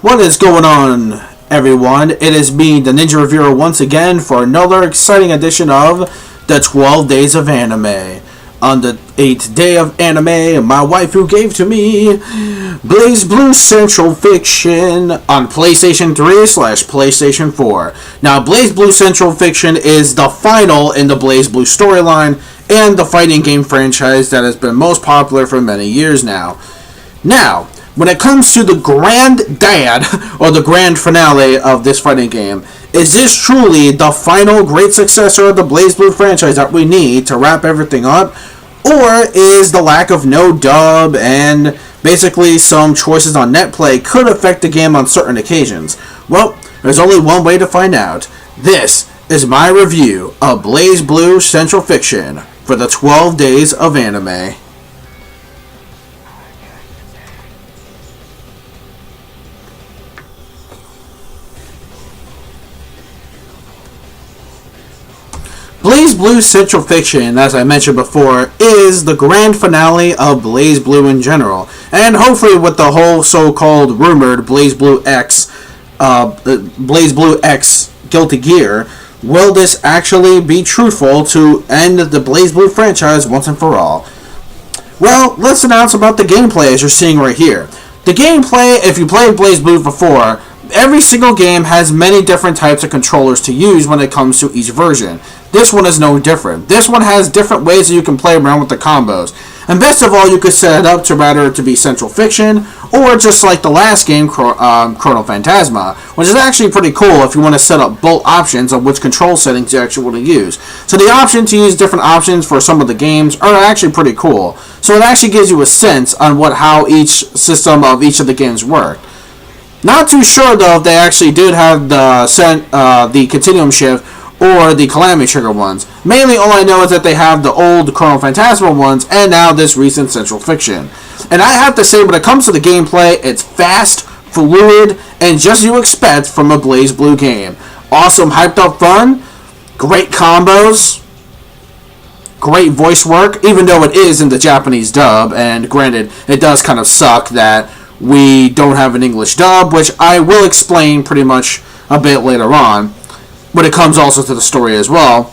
What is going on, everyone? It is me, the Ninja Reviewer, once again for another exciting edition of the 12 Days of Anime. On the 8th day of anime, my waifu gave to me Blazblue Central Fiction on PlayStation 3/PlayStation 4. Now, Blazblue Central Fiction is the final in the Blazblue storyline and the fighting game franchise that has been most popular for many years now. Now, when it comes to the granddad, or the grand finale of this fighting game, is this truly the final great successor of the Blazblue franchise that we need to wrap everything up? Or is the lack of no dub and basically some choices on netplay could affect the game on certain occasions? Well, there's only one way to find out. This is my review of Blazblue Central Fiction for the 12 Days of Anime. Blazblue Central Fiction, as I mentioned before, is the grand finale of Blazblue in general, and hopefully with the whole so-called rumored Blazblue X Guilty Gear, will this actually be truthful to end the Blazblue franchise once and for all? Well, let's announce about the gameplay as you're seeing right here. The gameplay, if you played Blazblue before, every single game has many different types of controllers to use when it comes to each version. This one is no different. This one has different ways that you can play around with the combos. And best of all, you could set it up to rather to be Central Fiction, or just like the last game, Chrono Phantasma, which is actually pretty cool if you want to set up both options of which control settings you actually want to use. So the option to use different options for some of the games are actually pretty cool. So it actually gives you a sense on how each system of each of the games work. Not too sure though if they actually did have the Continuum Shift or the Calamity Trigger ones. Mainly all I know is that they have the old Chrono Phantasma ones and now this recent Central Fiction. And I have to say, when it comes to the gameplay, it's fast, fluid, and just as you expect from a Blazblue game. Awesome hyped up fun, great combos, great voice work, even though it is in the Japanese dub, and granted, it does kind of suck that we don't have an English dub, which I will explain pretty much a bit later on, when it comes also to the story as well.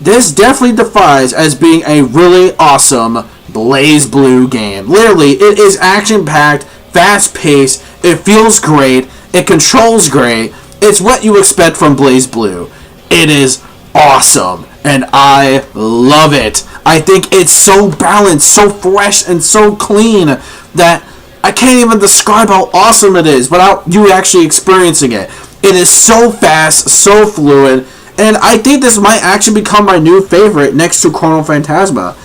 This definitely defies as being a really awesome Blazblue game. Literally, it is action-packed, fast-paced, it feels great, it controls great, it's what you expect from Blazblue. It is awesome, and I love it. I think it's so balanced, so fresh, and so clean that I can't even describe how awesome it is without you actually experiencing it. It is so fast, so fluid, and I think this might actually become my new favorite next to Chrono Phantasma.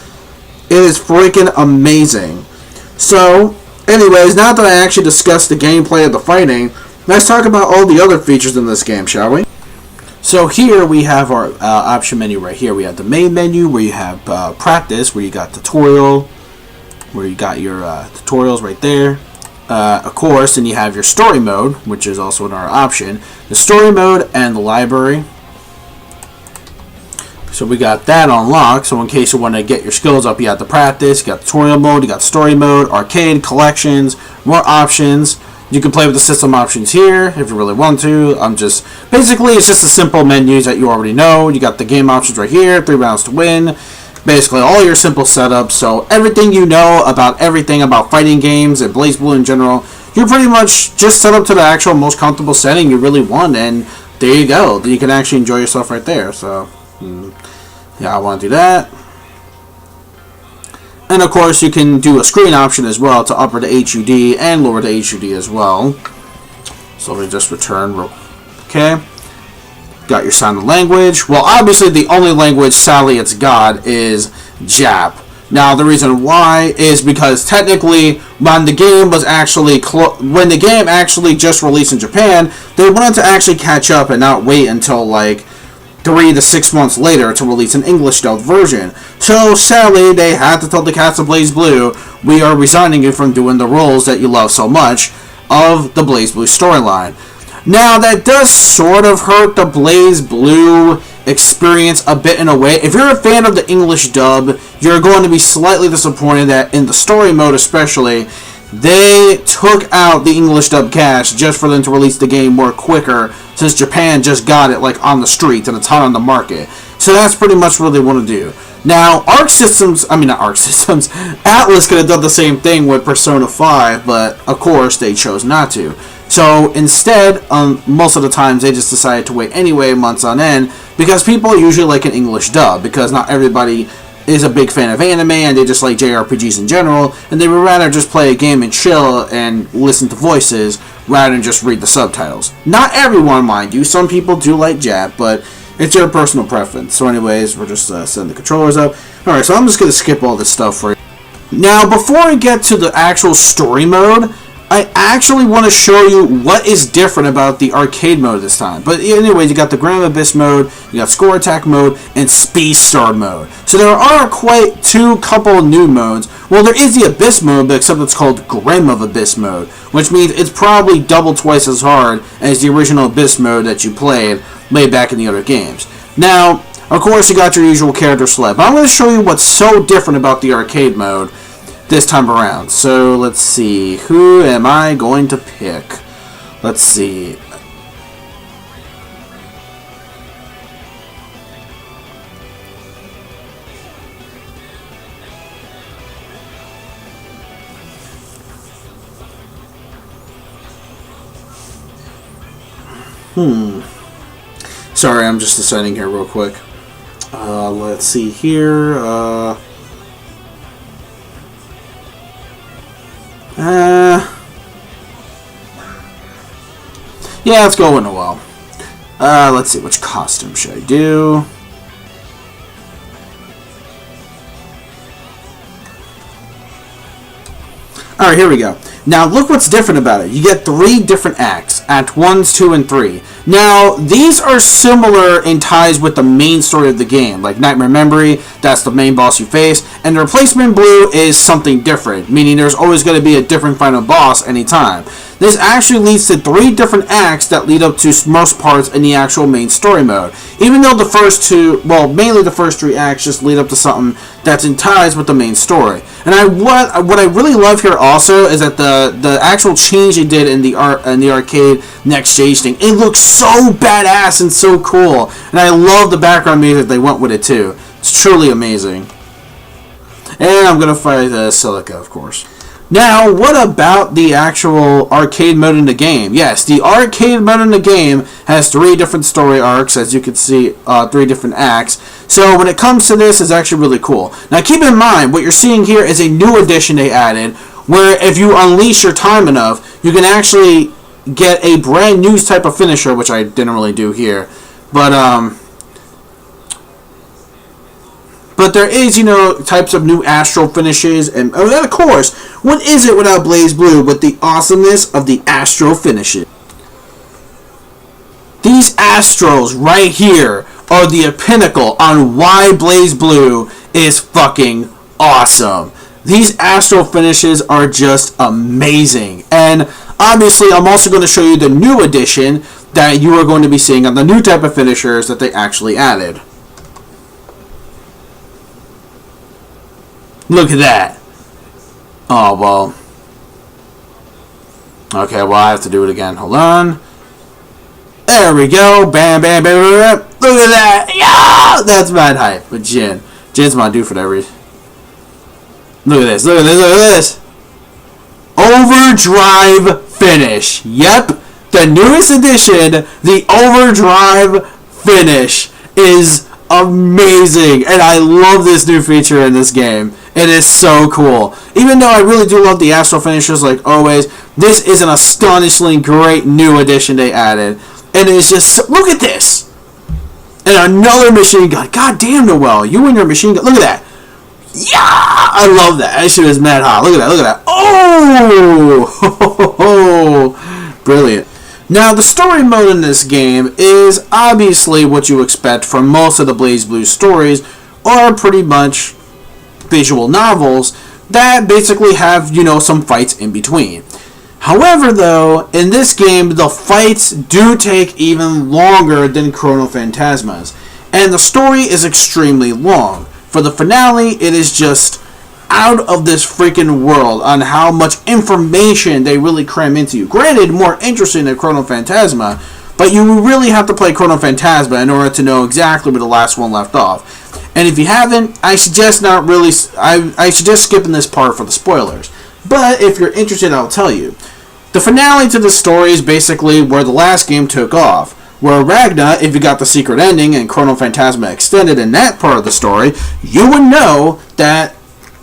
It is freaking amazing. So, anyways, now that I actually discussed the gameplay of the fighting, let's talk about all the other features in this game, shall we? So here we have our option menu right here. We have the main menu where you have practice, where you got tutorial, where you got your tutorials right there. Of course, and you have your story mode, which is also another option. The story mode and the library. So we got that unlocked. So in case you want to get your skills up, you got the practice, you got tutorial mode, you got story mode, arcade, collections, more options. You can play with the system options here if you really want to. Basically, it's just the simple menus that you already know. You got the game options right here, 3 rounds to win. Basically, all your simple setups. So everything you know about everything about fighting games and Blazblue in general, you pretty much just set up to the actual most comfortable setting you really want, and there you go. You can actually enjoy yourself right there. So, yeah, I want to do that. And of course, you can do a screen option as well to upper the HUD and lower the HUD as well. So let me just return. Okay. Got your sound and language. Well, obviously, the only language, sadly, it's got is Jap. Now, the reason why is because technically, when the game was actually just released in Japan, they wanted to actually catch up and not wait until like 3 to 6 months later to release an English dubbed version. So sadly, they had to tell the cast of Blazblue, we are resigning you from doing the roles that you love so much of the Blazblue storyline. Now, that does sort of hurt the Blazblue experience a bit in a way. If you're a fan of the English dub, you're going to be slightly disappointed that in the story mode especially, they took out the English dub cast just for them to release the game more quicker, since Japan just got it like on the streets and it's hot on the market. So that's pretty much what they want to do. Now, Arc Systems, not Arc Systems, Atlas could have done the same thing with Persona 5, but of course they chose not to. So instead, most of the times they just decided to wait anyway, months on end, because people usually like an English dub, because not everybody is a big fan of anime and they just like JRPGs in general, and they would rather just play a game and chill and listen to voices rather than just read the subtitles. Not everyone, mind you, some people do like Jap, but it's your personal preference. So anyways, we're just setting the controllers up. Alright, so I'm just going to skip all this stuff for you. Now, before I get to the actual story mode, I actually want to show you what is different about the arcade mode this time. But anyways, you got the Grand Abyss mode, you got Score Attack mode, and Speed Star mode. So there are quite couple new modes. Well, there is the Abyss mode, but except it's called Grim of Abyss mode, which means it's probably double twice as hard as the original Abyss mode that you played way back in the other games. Now, of course, you got your usual character select, but I'm going to show you what's so different about the arcade mode this time around. So let's see, who am I going to pick? Let's see. Sorry, I'm just deciding here real quick. Let's see here. Yeah, let's go with Noel. Let's see, which costume should I do? Alright, here we go. Now, look what's different about it. You get 3 different acts. Act 1, 2, and 3. Now, these are similar in ties with the main story of the game. Like Nightmare Memory, that's the main boss you face. And the Replacement Blue is something different, meaning there's always going to be a different final boss anytime. This actually leads to 3 different acts that lead up to most parts in the actual main story mode. Even though the first 2, well, mainly the first 3 acts just lead up to something that's in ties with the main story. And what I really love here also is that the actual change they did in the arcade next stage thing, it looks so badass and so cool. And I love the background music they went with it too. It's truly amazing. And I'm gonna fight Silica, of course. Now, what about the actual arcade mode in the game? Yes, the arcade mode in the game has 3 different story arcs, as you can see, 3 different acts. So when it comes to this, it's actually really cool. Now, keep in mind, what you're seeing here is a new addition they added, where if you unleash your time enough, you can actually get a brand new type of finisher, which I didn't really do here. But there is, types of new Astro finishes, and of course, what is it without Blazblue with the awesomeness of the Astro finishes? These Astros right here are the pinnacle on why Blazblue is fucking awesome. These Astro finishes are just amazing, and obviously, I'm also going to show you the new addition that you are going to be seeing on the new type of finishers that they actually added. Look at that. Oh, well. Okay, well, I have to do it again. Hold on. There we go. Bam, bam, bam, bam, bam. Look at that. Yeah! That's mad hype. But Jin's my dude for that reason. Look at this. Look at this. Look at this. Overdrive finish. Yep. The newest addition, the Overdrive finish, is amazing. And I love this new feature in this game. It is so cool. Even though I really do love the Astro finishers like always, this is an astonishingly great new addition they added. And it's just, look at this. And another machine gun. God damn, Noel, you and your machine gun. Look at that. Yeah, I love that. That shit is mad hot. Look at that. Look at that. Oh, brilliant. Now, the story mode in this game is obviously what you expect from most of the Blazblue stories, or pretty much visual novels that basically have, some fights in between. However, though, in this game, the fights do take even longer than Chrono Phantasma's, and the story is extremely long. For the finale, it is just out of this freaking world on how much information they really cram into you. Granted, more interesting than Chrono Phantasma, but you really have to play Chrono Phantasma in order to know exactly where the last one left off. And if you haven't, I suggest not really. I suggest skipping this part for the spoilers. But if you're interested, I'll tell you. The finale to the story is basically where the last game took off. Where Ragna, if you got the secret ending and Chrono Phantasma extended in that part of the story, you would know that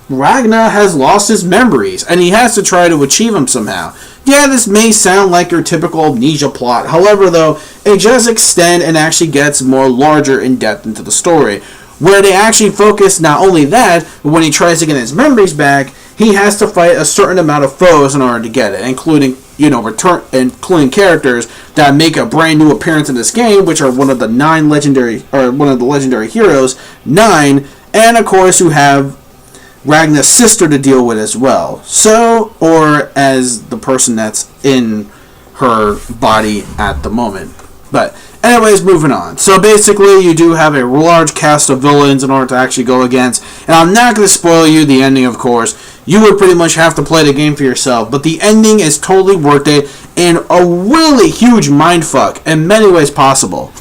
Ragna has lost his memories, and he has to try to achieve them somehow. Yeah, this may sound like your typical amnesia plot. However, though, it does extend and actually gets more larger in depth into the story, where they actually focus not only that, but when he tries to get his memories back, he has to fight a certain amount of foes in order to get it, including including characters that make a brand new appearance in this game, which are one of the legendary heroes, 9, and of course who have Ragna's sister to deal with as well. So, or as the person that's in her body at the moment. But anyways, moving on. So basically, you do have a large cast of villains in order to actually go against. And I'm not going to spoil you the ending, of course. You would pretty much have to play the game for yourself. But the ending is totally worth it and a really huge mindfuck in many ways possible.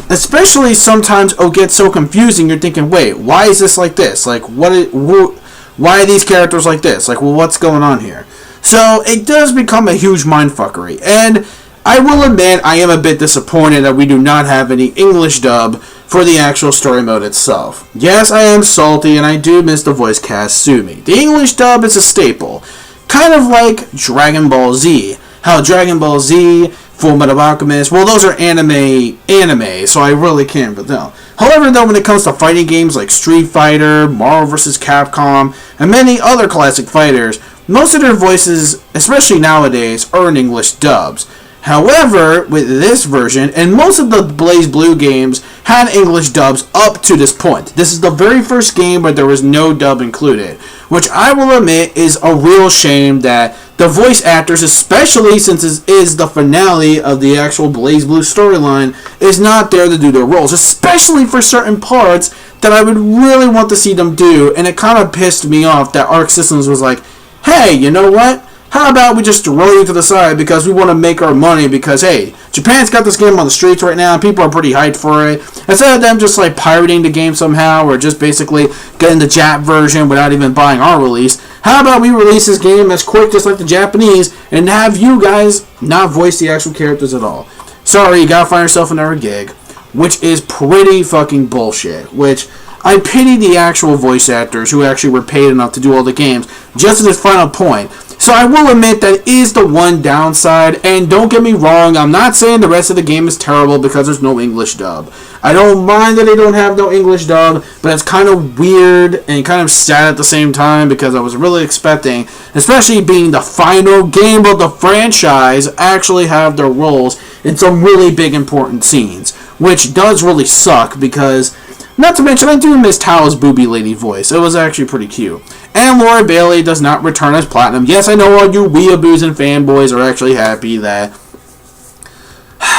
Especially sometimes it'll get so confusing, you're thinking, wait, why is this like this? Like, why are these characters like this? Like, well, what's going on here? So it does become a huge mindfuckery. And I will admit I am a bit disappointed that we do not have any English dub for the actual story mode itself. Yes, I am salty and I do miss the voice cast, sue me. The English dub is a staple. Kind of like Dragon Ball Z. How Dragon Ball Z, Fullmetal Alchemist, well, those are anime, so I really can't but no. However, though, when it comes to fighting games like Street Fighter, Marvel vs. Capcom, and many other classic fighters, most of their voices, especially nowadays, are in English dubs. However, with this version, and most of the Blazblue games had English dubs up to this point. This is the very first game where there was no dub included, which I will admit is a real shame that the voice actors, especially since it is the finale of the actual Blazblue storyline, is not there to do their roles, especially for certain parts that I would really want to see them do, and it kind of pissed me off that Arc Systems was like, hey, you know what? How about we just throw you to the side because we want to make our money because, hey, Japan's got this game on the streets right now and people are pretty hyped for it. Instead of them just like pirating the game somehow or just basically getting the Jap version without even buying our release, how about we release this game as quick just like the Japanese and have you guys not voice the actual characters at all? Sorry, you gotta find yourself another gig, which is pretty fucking bullshit, which I pity the actual voice actors who actually were paid enough to do all the games just at this final point. So I will admit that is the one downside, and don't get me wrong, I'm not saying the rest of the game is terrible because there's no English dub. I don't mind that they don't have no English dub, but it's kind of weird and kind of sad at the same time because I was really expecting, especially being the final game of the franchise, actually have their roles in some really big important scenes, which does really suck because, not to mention, I do miss Tao's booby lady voice. It was actually pretty cute. And Laura Bailey does not return as Platinum. Yes, I know all you weeaboos and fanboys are actually happy that...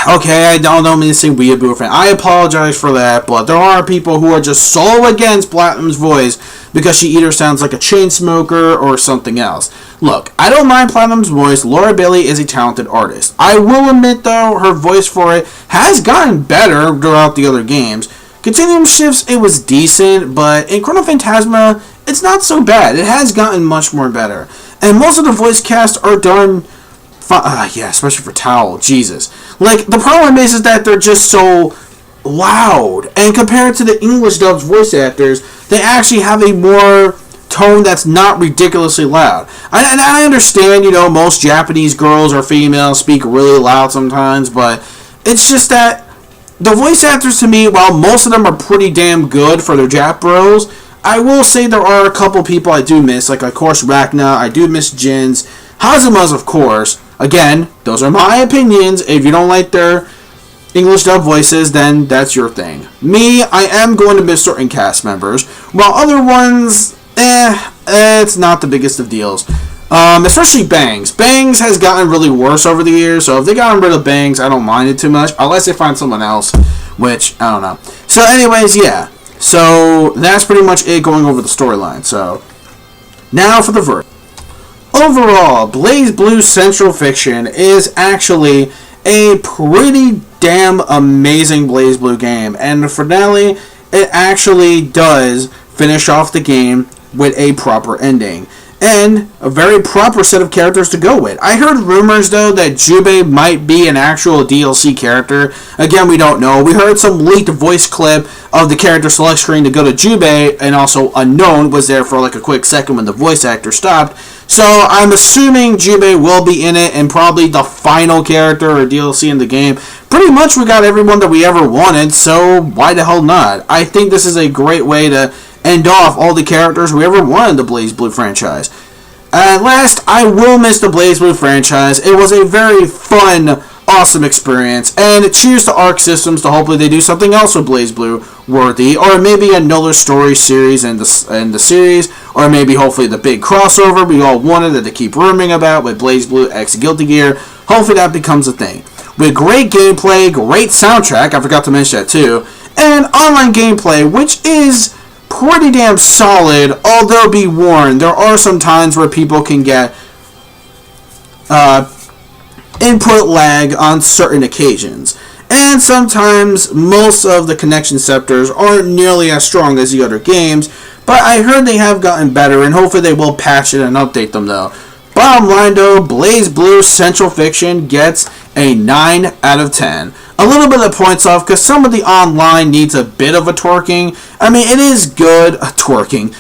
Okay, I don't mean to say weeaboo fan. I apologize for that, but there are people who are just so against Platinum's voice because she either sounds like a chain smoker or something else. Look, I don't mind Platinum's voice. Laura Bailey is a talented artist. I will admit, though, her voice for it has gotten better throughout the other games. Continuum Shifts, it was decent, but in Chrono Phantasma, it's not so bad. It has gotten much more better. And most of the voice casts are done... yeah, especially for Tao. Jesus. Like, the problem is that they're just so loud. And compared to the English dubbed voice actors, they actually have a more tone that's not ridiculously loud. And I understand, most Japanese girls or females speak really loud sometimes, but it's just that the voice actors, to me, while most of them are pretty damn good for their Jap roles, I will say there are a couple people I do miss, like, of course, Ragna, I do miss Jin's, Hazuma's, of course. Again, those are my opinions. If you don't like their English dub voices, then that's your thing. Me, I am going to miss certain cast members, while other ones, it's not the biggest of deals. Especially Bangs. Bangs has gotten really worse over the years, so if they got rid of Bangs, I don't mind it too much, unless they find someone else, which, I don't know. So anyways, yeah. So, that's pretty much it going over the storyline, so... Now for the verdict. Overall, BlazBlue Central Fiction is actually a pretty damn amazing BlazBlue game, and the finale, it actually does finish off the game with a proper ending and a very proper set of characters to go with. I heard rumors though that Jubei might be an actual DLC character. Again, we don't know. We heard some leaked voice clip of the character select screen to go to Jubei, and also Unknown was there for like a quick second when the voice actor stopped. So I'm assuming Jubei will be in it and probably the final character or DLC in the game. Pretty much we got everyone that we ever wanted, so why the hell not? I think this is a great way to end off all the characters we ever wanted in the BlazBlue franchise. At last, I will miss the BlazBlue franchise. It was a very fun, awesome experience, and cheers to Arc Systems to hopefully they do something else with BlazBlue worthy, or maybe another story series in the series, or maybe hopefully the big crossover we all wanted that they keep rumoring about with BlazBlue X Guilty Gear. Hopefully that becomes a thing. With great gameplay, great soundtrack, I forgot to mention that too, and online gameplay, which is pretty damn solid, although be warned, there are some times where people can get input lag on certain occasions. And sometimes most of the connection sectors aren't nearly as strong as the other games, but I heard they have gotten better, and hopefully they will patch it and update them though. Bottom line though, BlazBlue Central Fiction gets a 9 out of 10. A little bit of points off because some of the online needs a bit of a twerking. I mean, it is good. Twerking.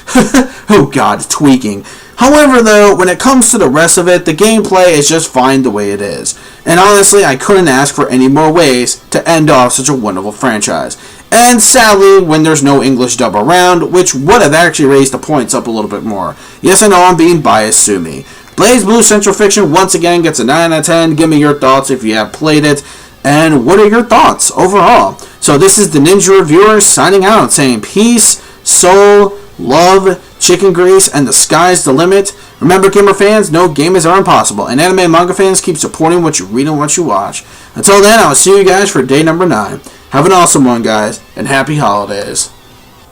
Oh god, tweaking. However, though, when it comes to the rest of it, the gameplay is just fine the way it is. And honestly, I couldn't ask for any more ways to end off such a wonderful franchise. And sadly, when there's no English dub around, which would have actually raised the points up a little bit more. Yes, I know I'm being biased, sue me. BlazBlue Central Fiction once again gets a 9 out of 10. Give me your thoughts if you have played it. And what are your thoughts overall? So this is the Ninja Reviewer signing out, saying peace, soul, love, chicken grease, and the sky's the limit. Remember, gamer fans, no gamers are impossible. And anime and manga fans, keep supporting what you read and what you watch. Until then, I'll see you guys for day number 9. Have an awesome one, guys, and happy holidays.